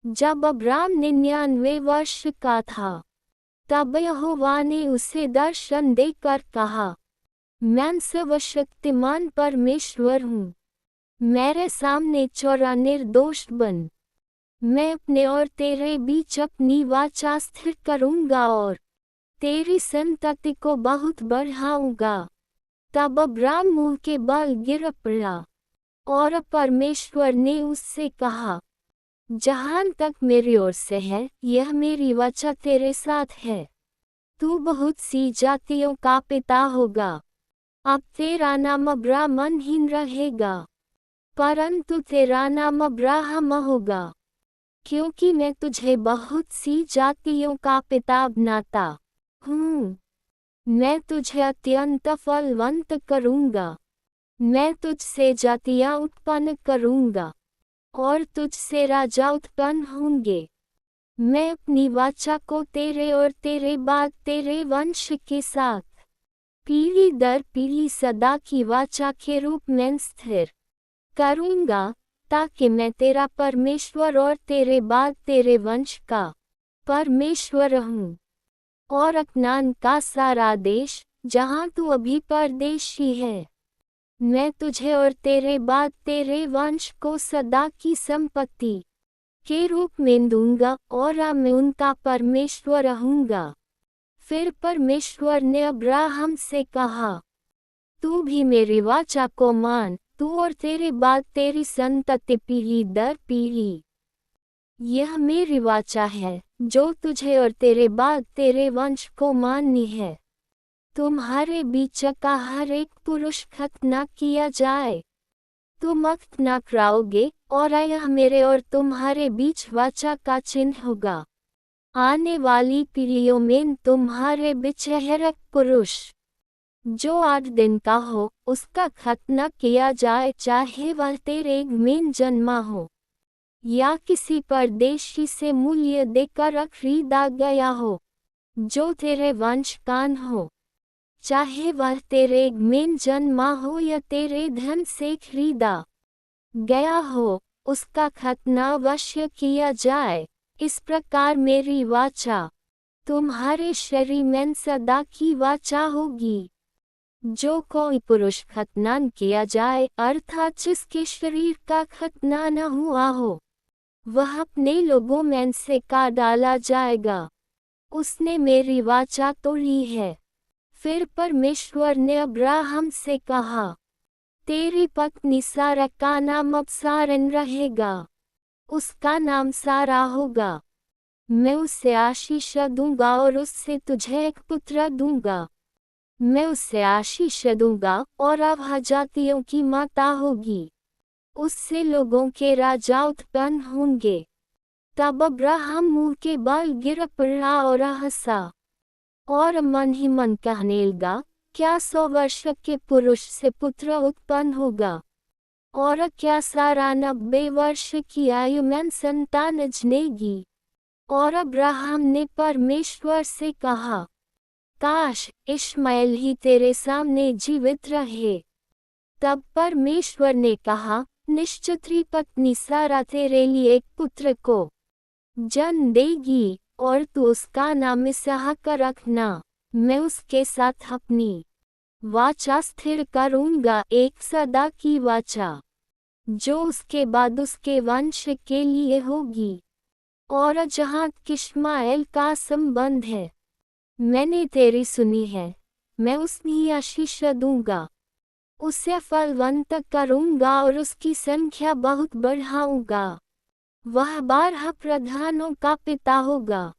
जब अब्राम 99 वर्ष का था, तब यहोवा ने उसे दर्शन देकर कहा, मैं सर्वशक्तिमान परमेश्वर हूँ। मेरे सामने चौरा निर्दोष बन। मैं अपने और तेरे बीच अपनी वाचा स्थिर करूँगा और तेरी संतति को बहुत बढ़ाऊँगा। तब अब्राम मुँह के बल गिर पड़ा और परमेश्वर ने उससे कहा, जहाँ तक मेरी ओर से है, यह मेरी वाचा तेरे साथ है। तू बहुत सी जातियों का पिता होगा। अब तेरा नाम अब्राम मनहीन रहेगा, परंतु तेरा नाम अब्राहम होगा, क्योंकि मैं तुझे बहुत सी जातियों का पिता बनाता हूँ। मैं तुझे अत्यंत फलवंत करूँगा। मैं तुझसे जातियाँ उत्पन्न करूँगा और तुझसे राजा उत्पन्न होंगे। मैं अपनी वाचा को तेरे और तेरे बाद तेरे वंश के साथ पीढ़ी दर पीढ़ी सदा की वाचा के रूप में स्थिर करूँगा, ताकि मैं तेरा परमेश्वर और तेरे बाद तेरे वंश का परमेश्वर हूँ। और कनान का सारा देश, जहाँ तू अभी परदेशी है, मैं तुझे और तेरे बाद तेरे वंश को सदा की संपत्ति के रूप में दूंगा और मैं उनका परमेश्वर रहूंगा। फिर परमेश्वर ने अब्राहम से कहा, तू भी मेरी वाचा को मान, तू और तेरे बाद तेरी संतति पीढ़ी दर पीढ़ी। यह मेरी वाचा है, जो तुझे और तेरे बाद तेरे वंश को माननी है। तुम्हारे बीच का हर एक पुरुष खतना किया जाए। तुम खतना कराओगे और यह मेरे और तुम्हारे बीच वाचा का चिन्ह होगा। आने वाली पीढ़ियों में तुम्हारे बीच हर एक पुरुष जो 8 दिन का हो, उसका खतना किया जाए, चाहे वह तेरे में जन्मा हो या किसी परदेशी से मूल्य देकर खरीदा गया हो, जो तेरे वंश का हो। चाहे वह तेरे में जन्मा हो या तेरे धन से खरीदा गया हो, उसका खतना अवश्य किया जाए। इस प्रकार मेरी वाचा तुम्हारे शरीर में सदा की वाचा होगी। जो कोई पुरुष खतना किया जाए, अर्थात जिसके शरीर का खतना न हुआ हो, वह अपने लोगों में से काट डाला जाएगा। उसने मेरी वाचा तोड़ी है। फिर परमेश्वर ने अब्राहम से कहा, तेरी पत्नी सारा का नाम अब सारन रहेगा। उसका नाम सारा होगा। मैं उसे आशीष दूंगा और उससे तुझे एक पुत्र दूंगा। मैं उसे आशीष दूंगा और वह जातियों की माता होगी। उससे लोगों के राजा उत्पन्न होंगे। तब अब्राहम मुँह के बल गिर पड़ा और हंसा और मन ही मन कहने लगा, क्या 100 वर्ष के पुरुष से पुत्र उत्पन्न होगा? और क्या सारा 90 वर्ष की आयु में संतान जनेगी? और अब्राहम ने परमेश्वर से कहा, काश इश्माएल ही तेरे सामने जीवित रहे। तब परमेश्वर ने कहा, निश्चित तेरी पत्नी सारा तेरे लिए एक पुत्र को जन्म देगी और तू उसका नाम इसहाक रखना। मैं उसके साथ अपनी वाचा स्थिर करूंगा, एक सदा की वाचा, जो उसके बाद उसके वंश के लिए होगी। और जहाँ इश्माएल का संबंध है, मैंने तेरी सुनी है। मैं उसमें आशीष दूंगा, उसे फलवंत करूंगा और उसकी संख्या बहुत बढ़ाऊंगा। वह 12 प्रधानों का पिता होगा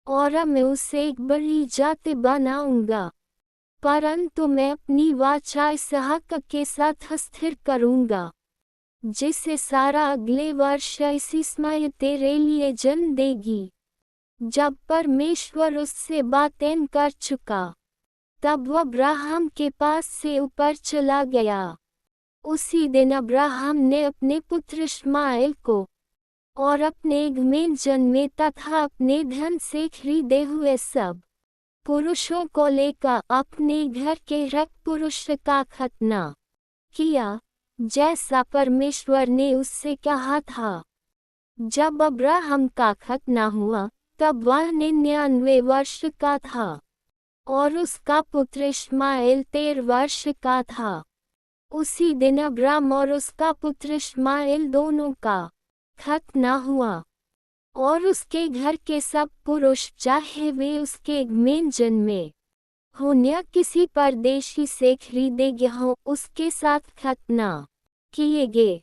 और मैं उसे एक बड़ी जाति बनाऊंगा। परंतु मैं अपनी वाचा इसहाक के साथ स्थिर करूंगा, जिसे सारा अगले वर्ष इसी समय तेरे लिए जन्म देगी। जब परमेश्वर उससे बातें कर चुका, तब वह अब्राहम के पास से ऊपर चला गया। उसी दिन अब्राहम ने अपने पुत्र इश्माएल को और अपने में जन्मे तथा अपने धन से खरीदे हुए सब पुरुषों को लेकर अपने घर के हर पुरुष का खतना किया, जैसा परमेश्वर ने उससे कहा था। जब अब्राहम का खतना हुआ तब वह 99 वर्ष का था और उसका पुत्र इश्माएल 13 वर्ष का था। उसी दिन अब्राम और उसका पुत्र इश्माएल दोनों का खतना हुआ और उसके घर के सब पुरुष, चाहे वे उसके में जन्मे हो या किसी परदेशी से खरीदे गए हों, उसके साथ खतना किए गए।